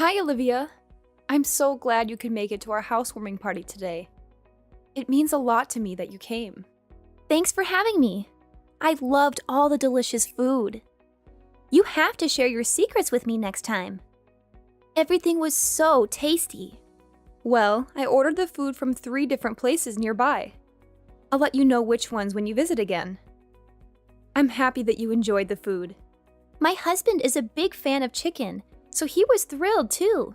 Hi, Olivia. I'm so glad you could make it to our housewarming party today. It means a lot to me that you came. Thanks for having me. I loved all the delicious food. You have to share your secrets with me next time. Everything was so tasty. Well, I ordered the food from 3 different places nearby. I'll let you know which ones when you visit again. I'm happy that you enjoyed the food. My husband is a big fan of chicken, so he was thrilled too.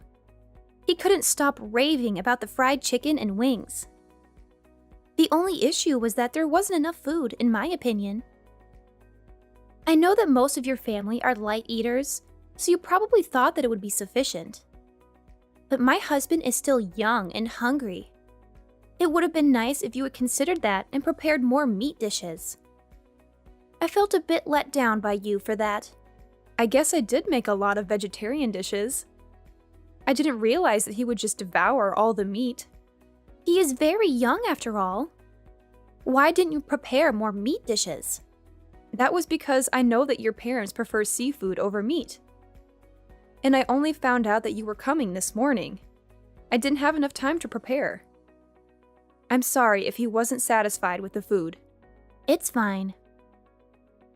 He couldn't stop raving about the fried chicken and wings. The only issue was that there wasn't enough food, in my opinion. I know that most of your family are light eaters, so you probably thought that it would be sufficient. But my husband is still young and hungry. It would have been nice if you had considered that and prepared more meat dishes. I felt a bit let down by you for that. I guess I did make a lot of vegetarian dishes. I didn't realize that he would just devour all the meat. He is very young after all. Why didn't you prepare more meat dishes? That was because I know that your parents prefer seafood over meat. And I only found out that you were coming this morning. I didn't have enough time to prepare. I'm sorry if he wasn't satisfied with the food. It's fine.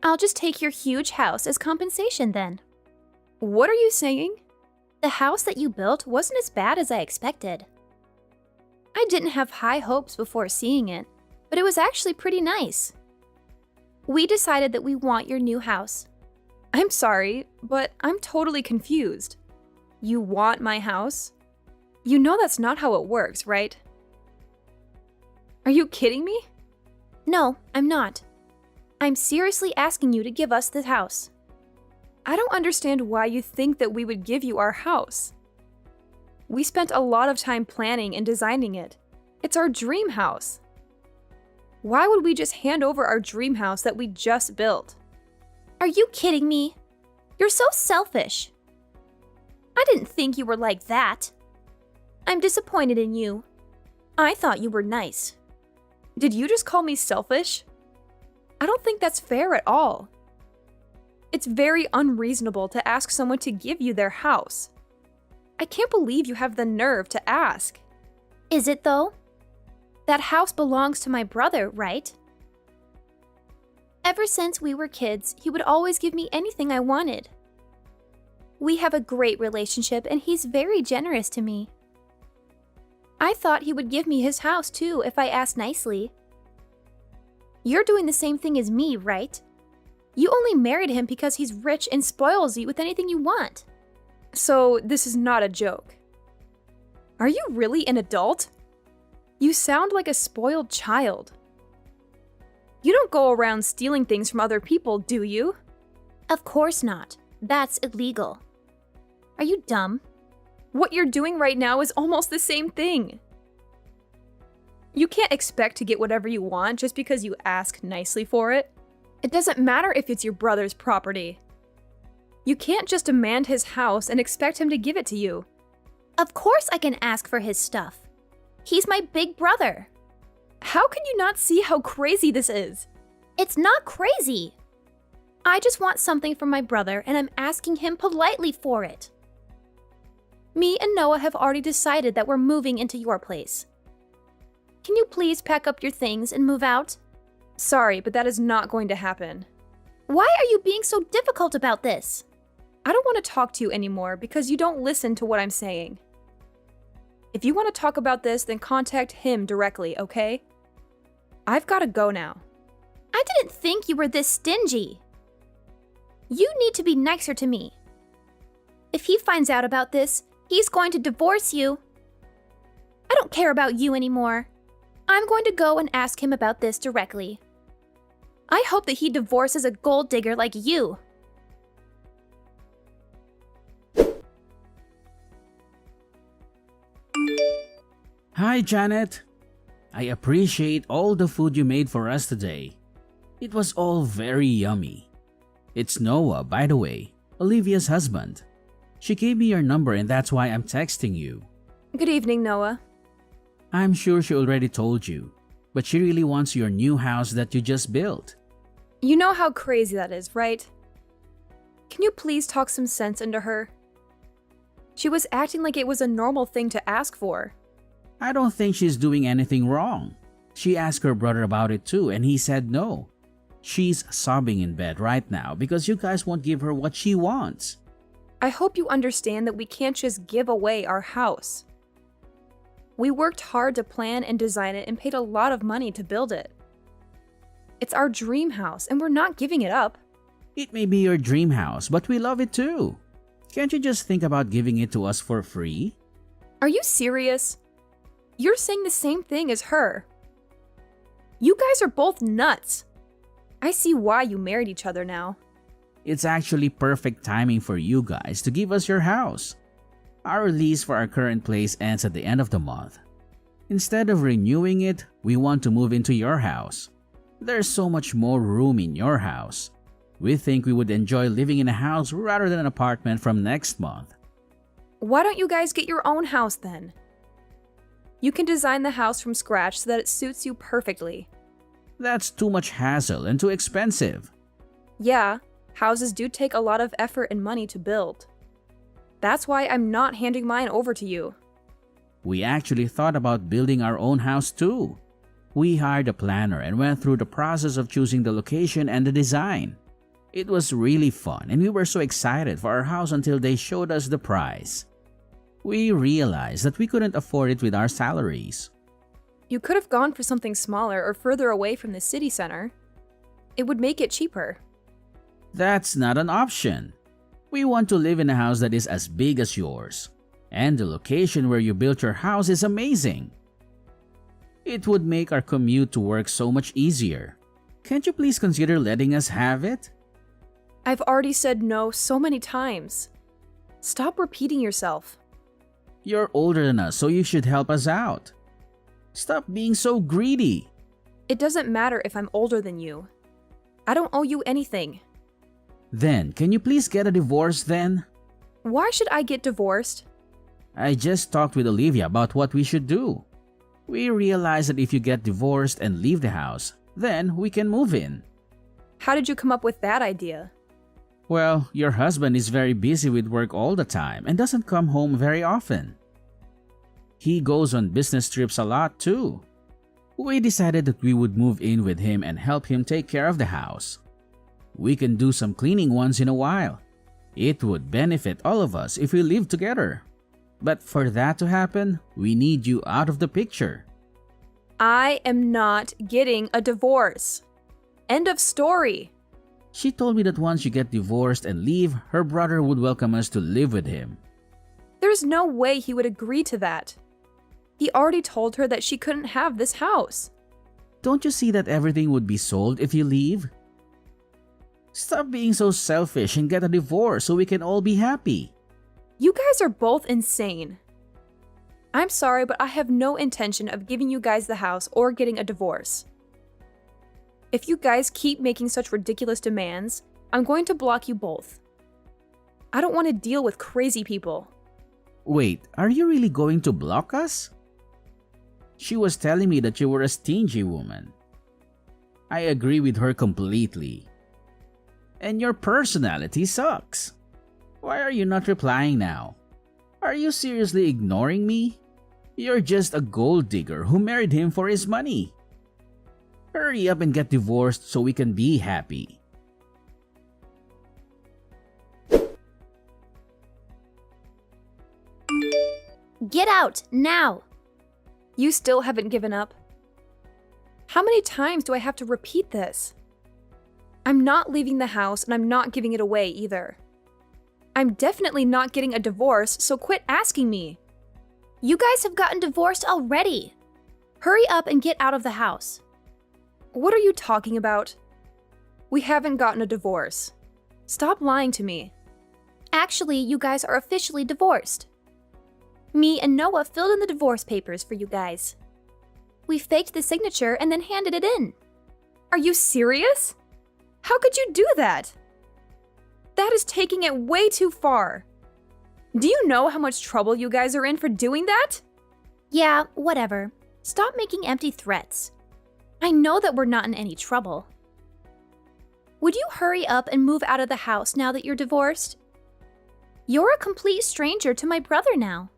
I'll just take your huge house as compensation then. What are you saying? The house that you built wasn't as bad as I expected. I didn't have high hopes before seeing it, but it was actually pretty nice. We decided that we want your new house. I'm sorry, but I'm totally confused. You want my house? You know that's not how it works, right? Are you kidding me? No, I'm not. I'm seriously asking you to give us the house. I don't understand why you think that we would give you our house. We spent a lot of time planning and designing it. It's our dream house. Why would we just hand over our dream house that we just built? Are you kidding me? You're so selfish. I didn't think you were like that. I'm disappointed in you. I thought you were nice. Did you just call me selfish? I don't think that's fair at all. It's very unreasonable to ask someone to give you their house. I can't believe you have the nerve to ask. Is it though? That house belongs to my brother, right? Ever since we were kids, he would always give me anything I wanted. We have a great relationship and he's very generous to me. I thought he would give me his house too if I asked nicely. You're doing the same thing as me, right? You only married him because he's rich and spoils you with anything you want. So this is not a joke. Are you really an adult? You sound like a spoiled child. You don't go around stealing things from other people, do you? Of course not. That's illegal. Are you dumb? What you're doing right now is almost the same thing. You can't expect to get whatever you want just because you ask nicely for it. It doesn't matter if it's your brother's property. You can't just demand his house and expect him to give it to you. Of course I can ask for his stuff. He's my big brother. How can you not see how crazy this is? It's not crazy. I just want something from my brother and I'm asking him politely for it. Me and Noah have already decided that we're moving into your place. Can you please pack up your things and move out? Sorry, but that is not going to happen. Why are you being so difficult about this? I don't want to talk to you anymore because you don't listen to what I'm saying. If you want to talk about this, then contact him directly, okay? I've got to go now. I didn't think you were this stingy. You need to be nicer to me. If he finds out about this, he's going to divorce you. I don't care about you anymore. I'm going to go and ask him about this directly. I hope that he divorces a gold digger like you. Hi, Janet. I appreciate all the food you made for us today. It was all very yummy. It's Noah, by the way, Olivia's husband. She gave me your number and that's why I'm texting you. Good evening, Noah. I'm sure she already told you, but she really wants your new house that you just built. You know how crazy that is, right? Can you please talk some sense into her? She was acting like it was a normal thing to ask for. I don't think she's doing anything wrong. She asked her brother about it too, and he said no. She's sobbing in bed right now because you guys won't give her what she wants. I hope you understand that we can't just give away our house. We worked hard to plan and design it and paid a lot of money to build it. It's our dream house, and we're not giving it up. It may be your dream house, but we love it too. Can't you just think about giving it to us for free? Are you serious? You're saying the same thing as her. You guys are both nuts. I see why you married each other now. It's actually perfect timing for you guys to give us your house. Our lease for our current place ends at the end of the month. Instead of renewing it, we want to move into your house. There's so much more room in your house. We think we would enjoy living in a house rather than an apartment from next month. Why don't you guys get your own house then? You can design the house from scratch so that it suits you perfectly. That's too much hassle and too expensive. Yeah, houses do take a lot of effort and money to build. That's why I'm not handing mine over to you. We actually thought about building our own house too. We hired a planner and went through the process of choosing the location and the design. It was really fun and we were so excited for our house until they showed us the price. We realized that we couldn't afford it with our salaries. You could have gone for something smaller or further away from the city center. It would make it cheaper. That's not an option. We want to live in a house that is as big as yours. And the location where you built your house is amazing. It would make our commute to work so much easier. Can't you please consider letting us have it? I've already said no so many times. Stop repeating yourself. You're older than us, so you should help us out. Stop being so greedy. It doesn't matter if I'm older than you. I don't owe you anything. Then, can you please get a divorce then? Why should I get divorced? I just talked with Olivia about what we should do. We realized that if you get divorced and leave the house, then we can move in. How did you come up with that idea? Well, your husband is very busy with work all the time and doesn't come home very often. He goes on business trips a lot too. We decided that we would move in with him and help him take care of the house. We can do some cleaning once in a while. It would benefit all of us if we live together. But for that to happen, we need you out of the picture. I am not getting a divorce. End of story. She told me that once you get divorced and leave, her brother would welcome us to live with him. There's no way he would agree to that. He already told her that she couldn't have this house. Don't you see that everything would be sold if you leave? Stop being so selfish and get a divorce so we can all be happy. You guys are both insane. I'm sorry, but I have no intention of giving you guys the house or getting a divorce. If you guys keep making such ridiculous demands, I'm going to block you both. I don't want to deal with crazy people. Wait, are you really going to block us? She was telling me that you were a stingy woman. I agree with her completely. And your personality sucks. Why are you not replying now? Are you seriously ignoring me? You're just a gold digger who married him for his money. Hurry up and get divorced so we can be happy. Get out, now! You still haven't given up. How many times do I have to repeat this? I'm not leaving the house and I'm not giving it away either. I'm definitely not getting a divorce, so quit asking me. You guys have gotten divorced already. Hurry up and get out of the house. What are you talking about? We haven't gotten a divorce. Stop lying to me. Actually, you guys are officially divorced. Me and Noah filled in the divorce papers for you guys. We faked the signature and then handed it in. Are you serious? How could you do that? That is taking it way too far. Do you know how much trouble you guys are in for doing that? Yeah, whatever. Stop making empty threats. I know that we're not in any trouble. Would you hurry up and move out of the house now that you're divorced? You're a complete stranger to my brother now.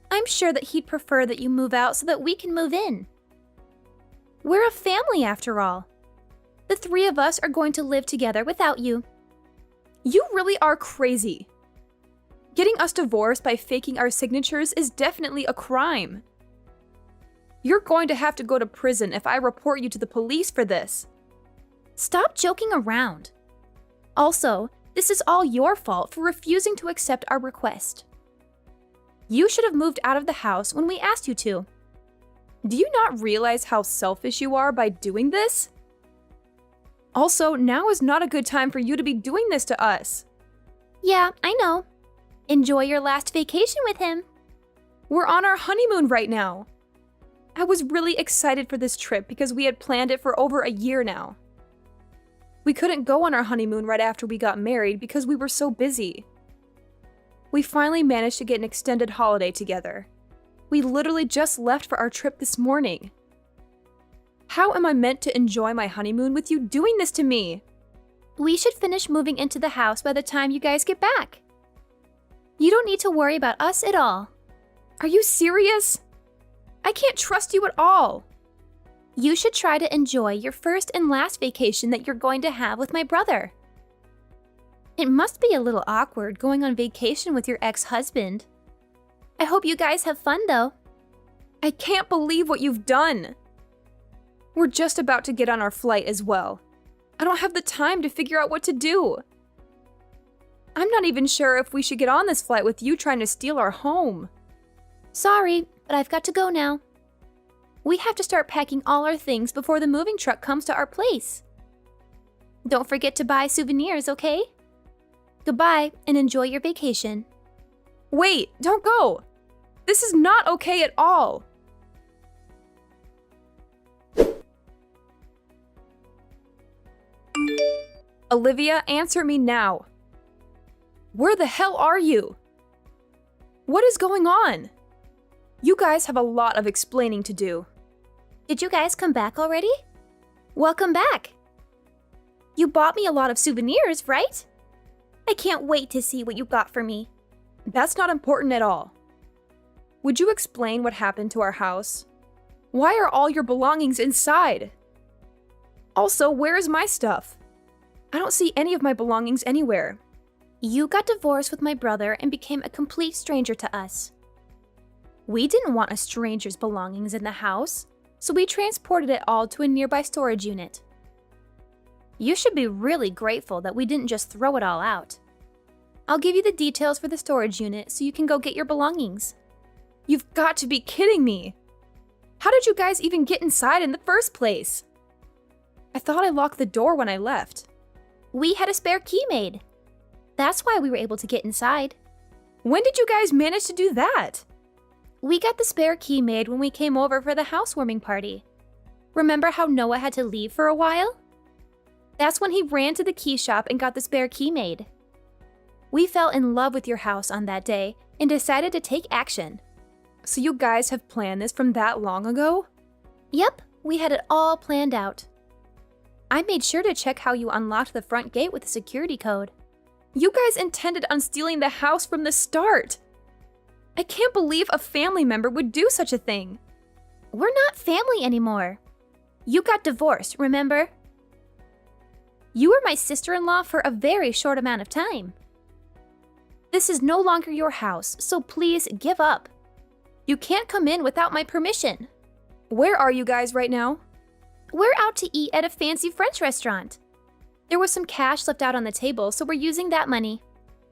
I'm sure that he'd prefer that you move out so that we can move in. We're a family after all. The three of us are going to live together without you. You really are crazy. Getting us divorced by faking our signatures is definitely a crime. You're going to have to go to prison if I report you to the police for this. Stop joking around. Also, this is all your fault for refusing to accept our request. You should have moved out of the house when we asked you to. Do you not realize how selfish you are by doing this? Also, now is not a good time for you to be doing this to us. Yeah, I know. Enjoy your last vacation with him. We're on our honeymoon right now. I was really excited for this trip because we had planned it for over a year now. We couldn't go on our honeymoon right after we got married because we were so busy. We finally managed to get an extended holiday together. We literally just left for our trip this morning. How am I meant to enjoy my honeymoon with you doing this to me? We should finish moving into the house by the time you guys get back. You don't need to worry about us at all. Are you serious? I can't trust you at all. You should try to enjoy your first and last vacation that you're going to have with my brother. It must be a little awkward going on vacation with your ex-husband. I hope you guys have fun though. I can't believe what you've done. We're just about to get on our flight as well. I don't have the time to figure out what to do. I'm not even sure if we should get on this flight with you trying to steal our home. Sorry, but I've got to go now. We have to start packing all our things before the moving truck comes to our place. Don't forget to buy souvenirs, okay? Goodbye, and enjoy your vacation. Wait, don't go! This is not okay at all! Olivia, answer me now. Where the hell are you? What is going on? You guys have a lot of explaining to do. Did you guys come back already? Welcome back. You bought me a lot of souvenirs, right? I can't wait to see what you got for me. That's not important at all. Would you explain what happened to our house? Why are all your belongings inside? Also, where is my stuff? I don't see any of my belongings anywhere. You got divorced with my brother and became a complete stranger to us. We didn't want a stranger's belongings in the house, so we transported it all to a nearby storage unit. You should be really grateful that we didn't just throw it all out. I'll give you the details for the storage unit so you can go get your belongings. You've got to be kidding me! How did you guys even get inside in the first place? I thought I locked the door when I left. We had a spare key made. That's why we were able to get inside. When did you guys manage to do that? We got the spare key made when we came over for the housewarming party. Remember how Noah had to leave for a while? That's when he ran to the key shop and got the spare key made. We fell in love with your house on that day and decided to take action. So you guys have planned this from that long ago? Yep, we had it all planned out. I made sure to check how you unlocked the front gate with a security code. You guys intended on stealing the house from the start. I can't believe a family member would do such a thing. We're not family anymore. You got divorced, remember? You were my sister-in-law for a very short amount of time. This is no longer your house, so please give up. You can't come in without my permission. Where are you guys right now? We're out to eat at a fancy French restaurant. There was some cash left out on the table, so we're using that money.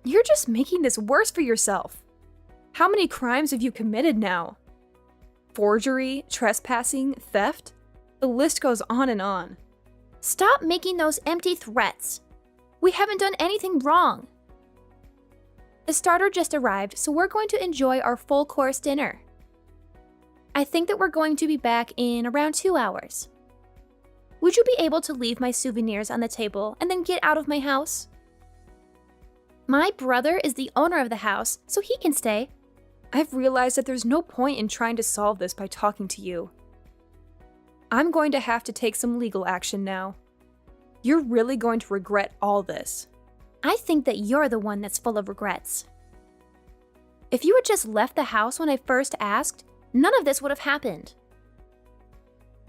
You're just making this worse for yourself. How many crimes have you committed now? Forgery, trespassing, theft? The list goes on and on. Stop making those empty threats. We haven't done anything wrong. The starter just arrived, so we're going to enjoy our full-course dinner. I think that we're going to be back in around 2 hours. Would you be able to leave my souvenirs on the table and then get out of my house? My brother is the owner of the house, so he can stay. I've realized that there's no point in trying to solve this by talking to you. I'm going to have to take some legal action now. You're really going to regret all this. I think that you're the one that's full of regrets. If you had just left the house when I first asked, none of this would have happened.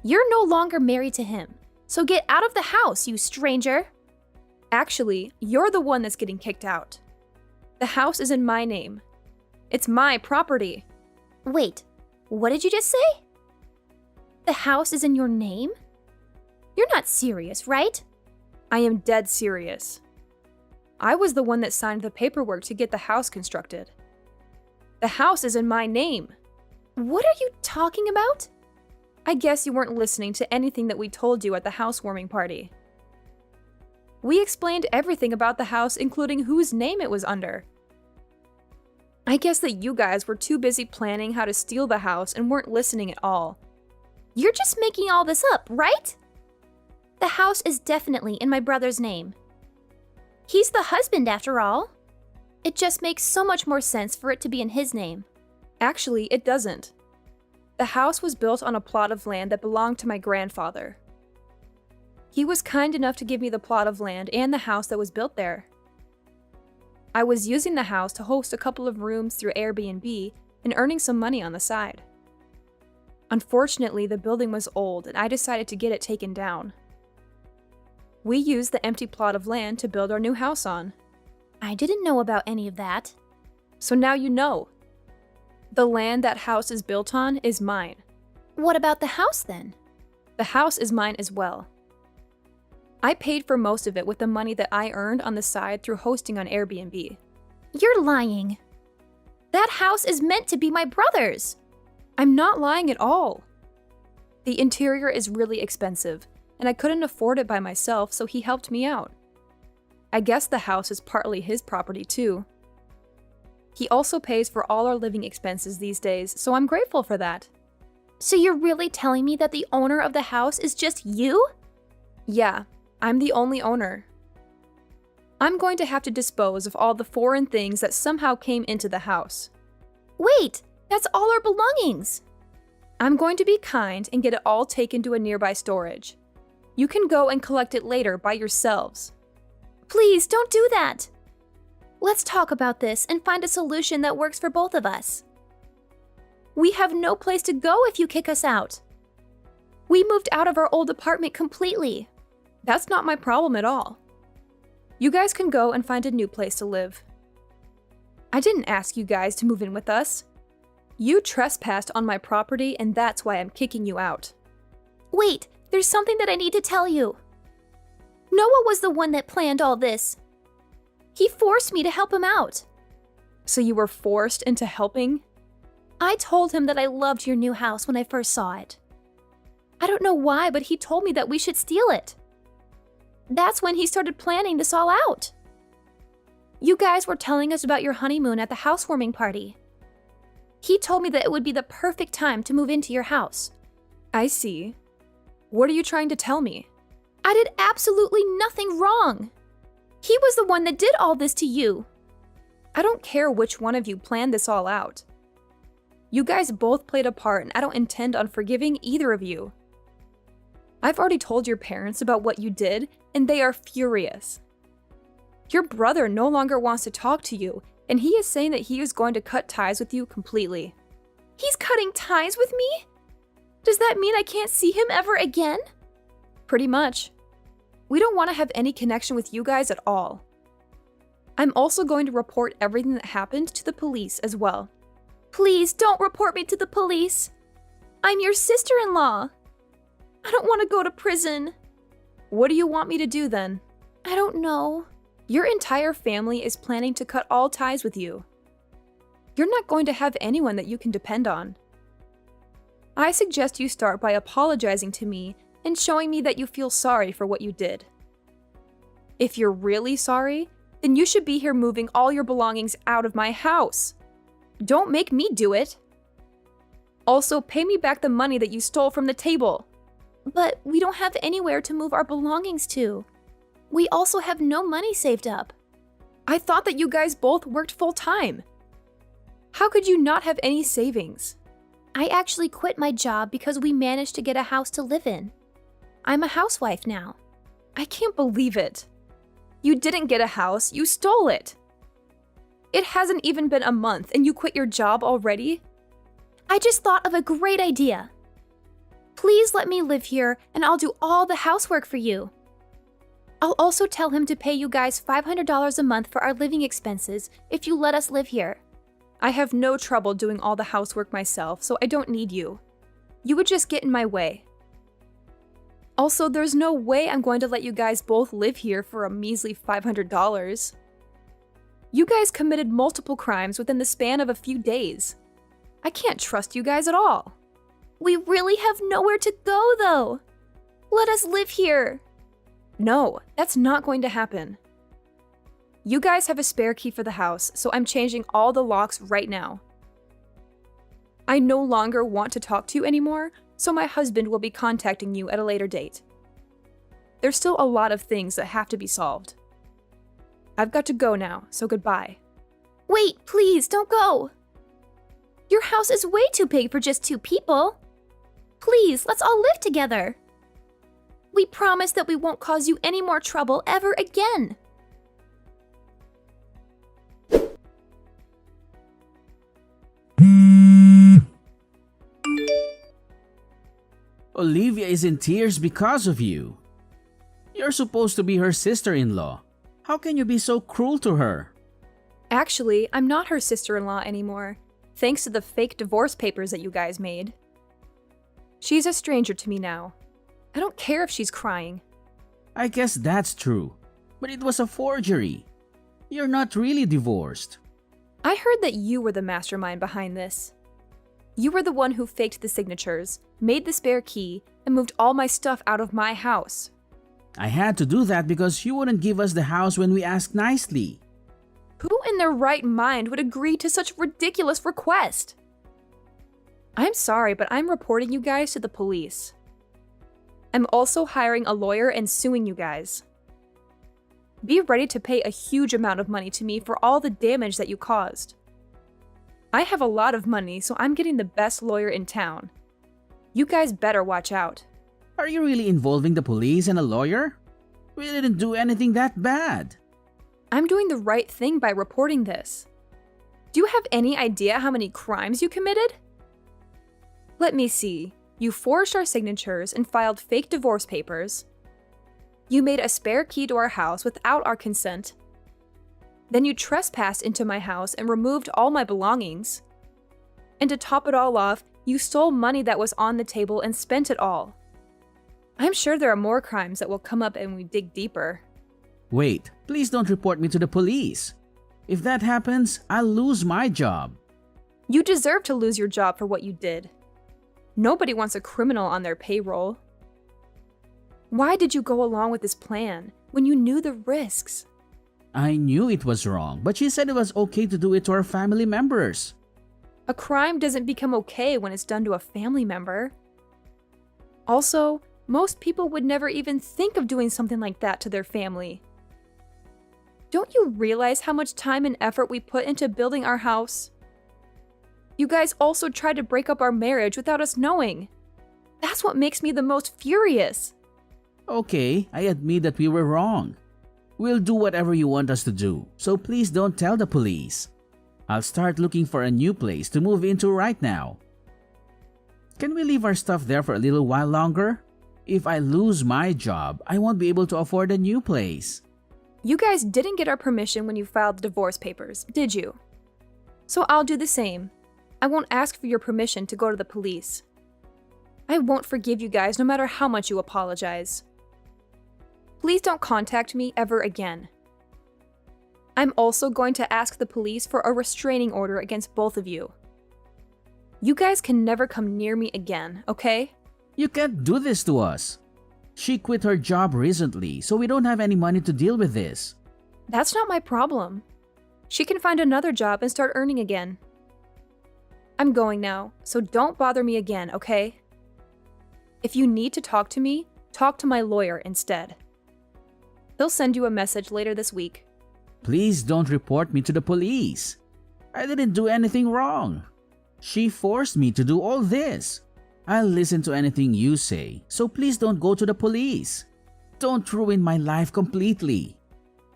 You're no longer married to him, so get out of the house, you stranger. Actually, you're the one that's getting kicked out. The house is in my name. It's my property. Wait, what did you just say? The house is in your name? You're not serious, right? I am dead serious. I was the one that signed the paperwork to get the house constructed. The house is in my name. What are you talking about? I guess you weren't listening to anything that we told you at the housewarming party. We explained everything about the house, including whose name it was under. I guess that you guys were too busy planning how to steal the house and weren't listening at all. You're just making all this up, right? The house is definitely in my brother's name. He's the husband, after all. It just makes so much more sense for it to be in his name. Actually, it doesn't. The house was built on a plot of land that belonged to my grandfather. He was kind enough to give me the plot of land and the house that was built there. I was using the house to host a couple of rooms through Airbnb and earning some money on the side. Unfortunately, the building was old and I decided to get it taken down. We used the empty plot of land to build our new house on. I didn't know about any of that. So now you know. The land that house is built on is mine. What about the house then? The house is mine as well. I paid for most of it with the money that I earned on the side through hosting on Airbnb. You're lying. That house is meant to be my brother's. I'm not lying at all. The interior is really expensive, and I couldn't afford it by myself, so he helped me out. I guess the house is partly his property too. He also pays for all our living expenses these days, so I'm grateful for that. So you're really telling me that the owner of the house is just you? Yeah, I'm the only owner. I'm going to have to dispose of all the foreign things that somehow came into the house. Wait, that's all our belongings. I'm going to be kind and get it all taken to a nearby storage. You can go and collect it later by yourselves. Please don't do that. Let's talk about this and find a solution that works for both of us. We have no place to go if you kick us out. We moved out of our old apartment completely. That's not my problem at all. You guys can go and find a new place to live. I didn't ask you guys to move in with us. You trespassed on my property, and that's why I'm kicking you out. Wait, there's something that I need to tell you. Noah was the one that planned all this. He forced me to help him out. So you were forced into helping? I told him that I loved your new house when I first saw it. I don't know why, but he told me that we should steal it. That's when he started planning this all out. You guys were telling us about your honeymoon at the housewarming party. He told me that it would be the perfect time to move into your house. I see. What are you trying to tell me? I did absolutely nothing wrong. He was the one that did all this to you. I don't care which one of you planned this all out. You guys both played a part, and I don't intend on forgiving either of you. I've already told your parents about what you did, and they are furious. Your brother no longer wants to talk to you, and he is saying that he is going to cut ties with you completely. He's cutting ties with me? Does that mean I can't see him ever again? Pretty much. We don't want to have any connection with you guys at all. I'm also going to report everything that happened to the police as well. Please don't report me to the police. I'm your sister-in-law. I don't want to go to prison. What do you want me to do then? I don't know. Your entire family is planning to cut all ties with you. You're not going to have anyone that you can depend on. I suggest you start by apologizing to me and showing me that you feel sorry for what you did. If you're really sorry, then you should be here moving all your belongings out of my house. Don't make me do it. Also, pay me back the money that you stole from the table. But we don't have anywhere to move our belongings to. We also have no money saved up. I thought that you guys both worked full-time. How could you not have any savings? I actually quit my job because we managed to get a house to live in. I'm a housewife now. I can't believe it. You didn't get a house, you stole it. It hasn't even been a month and you quit your job already? I just thought of a great idea. Please let me live here and I'll do all the housework for you. I'll also tell him to pay you guys $500 a month for our living expenses if you let us live here. I have no trouble doing all the housework myself, so I don't need you. You would just get in my way. Also, there's no way I'm going to let you guys both live here for a measly $500. You guys committed multiple crimes within the span of a few days. I can't trust you guys at all. We really have nowhere to go, though. Let us live here. No, that's not going to happen. You guys have a spare key for the house, so I'm changing all the locks right now. I no longer want to talk to you anymore, so my husband will be contacting you at a later date. There's still a lot of things that have to be solved. I've got to go now, so goodbye. Wait, please, don't go. Your house is way too big for just 2 people. Please, let's all live together. We promise that we won't cause you any more trouble ever again. Olivia is in tears because of you. You're supposed to be her sister-in-law. How can you be so cruel to her? Actually, I'm not her sister-in-law anymore, thanks to the fake divorce papers that you guys made. She's a stranger to me now. I don't care if she's crying. I guess that's true, but it was a forgery. You're not really divorced. I heard that you were the mastermind behind this. You were the one who faked the signatures, made the spare key, and moved all my stuff out of my house. I had to do that because you wouldn't give us the house when we asked nicely. Who in their right mind would agree to such a ridiculous request? I'm sorry, but I'm reporting you guys to the police. I'm also hiring a lawyer and suing you guys. Be ready to pay a huge amount of money to me for all the damage that you caused. I have a lot of money, so I'm getting the best lawyer in town. You guys better watch out. Are you really involving the police and a lawyer? We didn't do anything that bad. I'm doing the right thing by reporting this. Do you have any idea how many crimes you committed? Let me see. You forged our signatures and filed fake divorce papers. You made a spare key to our house without our consent. Then you trespassed into my house and removed all my belongings. And to top it all off, you stole money that was on the table and spent it all. I'm sure there are more crimes that will come up when we dig deeper. Wait, please don't report me to the police. If that happens, I'll lose my job. You deserve to lose your job for what you did. Nobody wants a criminal on their payroll. Why did you go along with this plan when you knew the risks? I knew it was wrong, but she said it was okay to do it to our family members. A crime doesn't become okay when it's done to a family member. Also, most people would never even think of doing something like that to their family. Don't you realize how much time and effort we put into building our house? You guys also tried to break up our marriage without us knowing. That's what makes me the most furious. Okay, I admit that we were wrong. We'll do whatever you want us to do, so please don't tell the police. I'll start looking for a new place to move into right now. Can we leave our stuff there for a little while longer? If I lose my job, I won't be able to afford a new place. You guys didn't get our permission when you filed the divorce papers, did you? So I'll do the same. I won't ask for your permission to go to the police. I won't forgive you guys no matter how much you apologize. Please don't contact me ever again. I'm also going to ask the police for a restraining order against both of you. You guys can never come near me again, okay? You can't do this to us. She quit her job recently, so we don't have any money to deal with this. That's not my problem. She can find another job and start earning again. I'm going now, so don't bother me again, okay? If you need to talk to me, talk to my lawyer instead. He'll send you a message later this week. Please don't report me to the police. I didn't do anything wrong. She forced me to do all this. I'll listen to anything you say, so please don't go to the police. Don't ruin my life completely.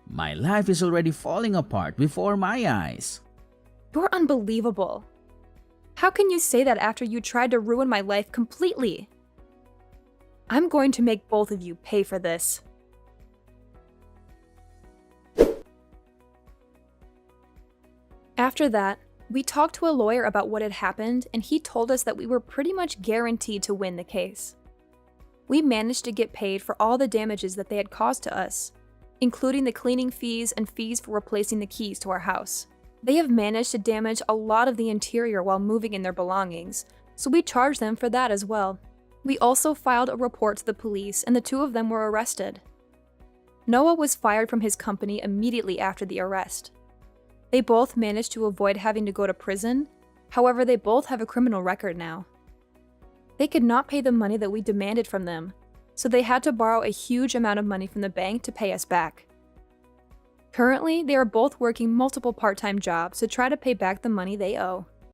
My life is already falling apart before my eyes. You're unbelievable. How can you say that after you tried to ruin my life completely? I'm going to make both of you pay for this. After that, we talked to a lawyer about what had happened, and he told us that we were pretty much guaranteed to win the case. We managed to get paid for all the damages that they had caused to us, including the cleaning fees and fees for replacing the keys to our house. They have managed to damage a lot of the interior while moving in their belongings, so we charged them for that as well. We also filed a report to the police, and the two of them were arrested. Noah was fired from his company immediately after the arrest. They both managed to avoid having to go to prison, however, they both have a criminal record now. They could not pay the money that we demanded from them, so they had to borrow a huge amount of money from the bank to pay us back. Currently, they are both working multiple part-time jobs to try to pay back the money they owe.